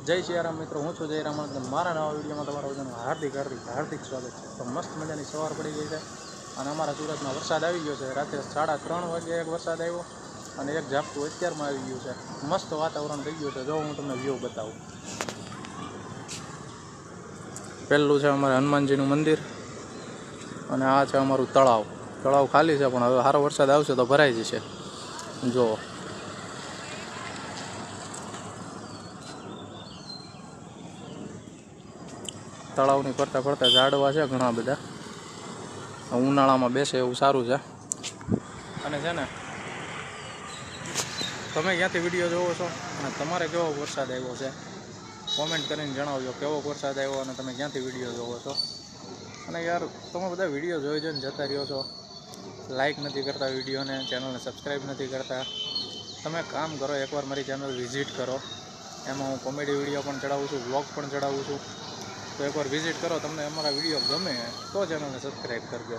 જય સિયારામ મિત્રો, હું છું જયરામ અને મારા નવા વિડીયોમાં તમારા બધાનું હાર્દિક સ્વાગત છે. તો મસ્ત મજાની સવાર પડી ગઈ છે અને અમારા સુરતમાં વરસાદ આવી ગયો છે. રાત્રે 3:30 વાગે એક વરસાદ આવ્યો અને એક ઝાપટું અત્યારમાં આવી ગયું છે. મસ્ત વાતાવરણ થઈ ગયું છે. જો હું તમને વ્યૂ બતાવું. પહેલું છે અમારે હનુમાનજીનું મંદિર અને આ છે અમારું તળાવ. તળાવ ખાલી છે પણ હવે સારો વરસાદ આવશે તો ભરાઈ જશે. જો તળાવની ફરતા ઝાડવા છે ઘણા બધા. ઉનાળામાં બેસે એવું સારું છે. અને છે ને, તમે ક્યાંથી વિડીયો જોવો છો અને તમારે કેવો વરસાદ આવ્યો છે કોમેન્ટ કરીને જણાવજો. કેવો વરસાદ આવ્યો અને તમે ક્યાંથી વિડીયો જોવો છો. અને યાર, તમે બધા વિડીયો જોઈને જતા રહ્યો છો, લાઇક નથી કરતા વિડીયોને, ચેનલને સબસ્ક્રાઈબ નથી કરતા. તમે કામ કરો, એકવાર મારી ચેનલ વિઝિટ કરો. એમાં હું કોમેડી વિડીયો પણ ચડાવું છું, વ્લોગ પણ ચડાવું છું. તો એકવાર વિઝિટ કરો. તમને અમારા વિડીયો ગમે તો ચેનલને સબસ્ક્રાઈબ કરજો.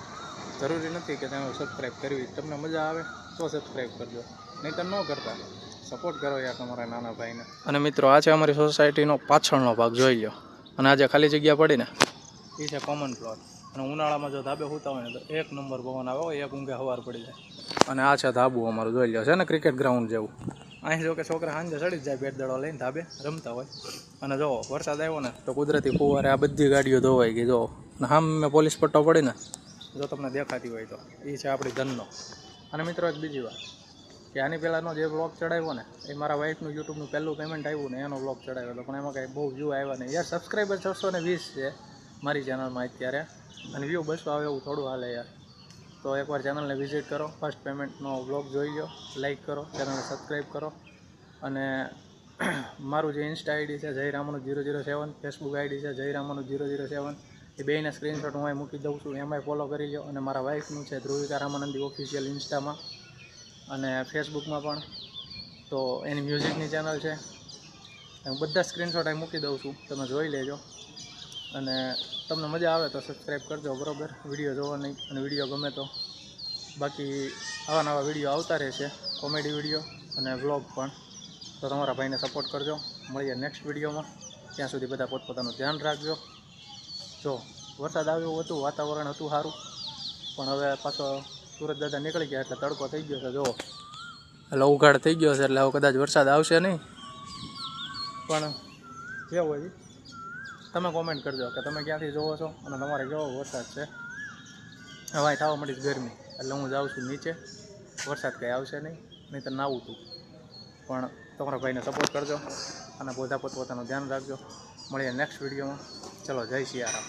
જરૂરી નથી કે ચેનલ સબસ્ક્રાઈબ કરવી. તમને મજા આવે તો સબસ્ક્રાઈબ કરજો, નહીં તો ન કરતા. સપોર્ટ કરો યાર તમારા નાના ભાઈને. અને મિત્રો, આ છે અમારી સોસાયટીનો પાછળનો ભાગ, જોઈ લો. અને આ જે ખાલી જગ્યા પડી ને, એ છે કોમન પ્લોટ. અને ઉનાળામાં જો ધાબે સૂતા હોય ને તો એક નંબર પવન આવે, એક ઊંઘે સવાર પડી જાય. અને આ છે ધાબુ અમારું, જોઈ લો. છે ને ક્રિકેટ ગ્રાઉન્ડ જેવું. અહીં જો કે છોકરા સાંજે ચડી જ જાય બેટ દડો લઈને, ધાબે રમતા હોય. અને જો વરસાદ આવ્યો ને તો કુદરતી ફુવારે આ બધી ગાડીઓ ધોવાઈ ગઈ. જો આમ મેં પોલીસ પટ્ટો પડીને, જો તમને દેખાતી હોય તો, એ છે આપણી ધનનો. અને મિત્રો, એક બીજી વાત કે આની પહેલાંનો જે વ્લોગ ચડાવ્યો ને, એ મારા વાઈફનું યુટ્યુબનું પહેલું પેમેન્ટ આવ્યું ને એનો વ્લોગ ચડાવ્યો હતો. પણ એમાં કંઈ બહુ વ્યૂ આવ્યા નહીં યાર. સબસ્ક્રાઈબર 620 છે મારી ચેનલમાં અત્યારે, અને વ્યૂ 200 આવે એવું થોડું હાલે યાર. તો એકવાર ચેનલને વિઝિટ કરો, ફર્સ્ટ પેમેન્ટનો વ્લોગ જોઈ લો, લાઇક કરો, ચેનલને સબસ્ક્રાઈબ કરો. અને મારું જે ઇન્સ્ટા આઈડી છે જયરામાનું007, ફેસબુક આઈડી છે જયરામાનું007, એ બેયના સ્ક્રીનશોટ હું અહીં મૂકી દઉં છું. એમાંય ફોલો કરી લો. અને મારા વાઈફનું છે ધ્રુવિકા રામાનંદી ઓફિશિયલ ઇન્સ્ટામાં અને ફેસબુકમાં પણ. તો એની મ્યુઝિકની ચેનલ છે. હું બધા સ્ક્રીનશોટ અહીં મૂકી દઉં છું, તમે જોઈ લેજો. અને તમને મજા આવે તો સબસ્ક્રાઈબ કરજો, બરાબર. વિડીયો જોવો નહીં અને વિડીયો ગમે તો. બાકી આવા નવા વિડીયો આવતા રહેશે, કોમેડી વિડીયો અને વ્લોગ પણ. તો તમારા ભાઈને સપોર્ટ કરજો. મળીએ નેક્સ્ટ વિડીયોમાં. ત્યાં સુધી બધા પોતપોતાનું ધ્યાન રાખજો. જો વરસાદ આવ્યો હતું, વાતાવરણ હતું સારું, પણ હવે પાછો સુરત દાદા નીકળી ગયા એટલે તડકો થઈ ગયો છે. જો એટલે ઉઘાડ થઈ ગયો છે, એટલે હવે કદાચ વરસાદ આવશે નહીં. પણ જે હોય તમે કોમેન્ટ કરજો કે તમે ક્યાંથી જોવો છો અને તમારે કેવો વરસાદ છે. હવે થવા માંડી ગરમી, એટલે હું જાઉં છું નીચે. વરસાદ કંઈ આવશે નહીં તો નાવું તું. પણ તમારા ભાઈને સપોર્ટ કરજો અને બધા પોતપોતાનું ધ્યાન રાખજો. મળીએ નેક્સ્ટ વિડીયોમાં. ચલો, જય સિયારામ.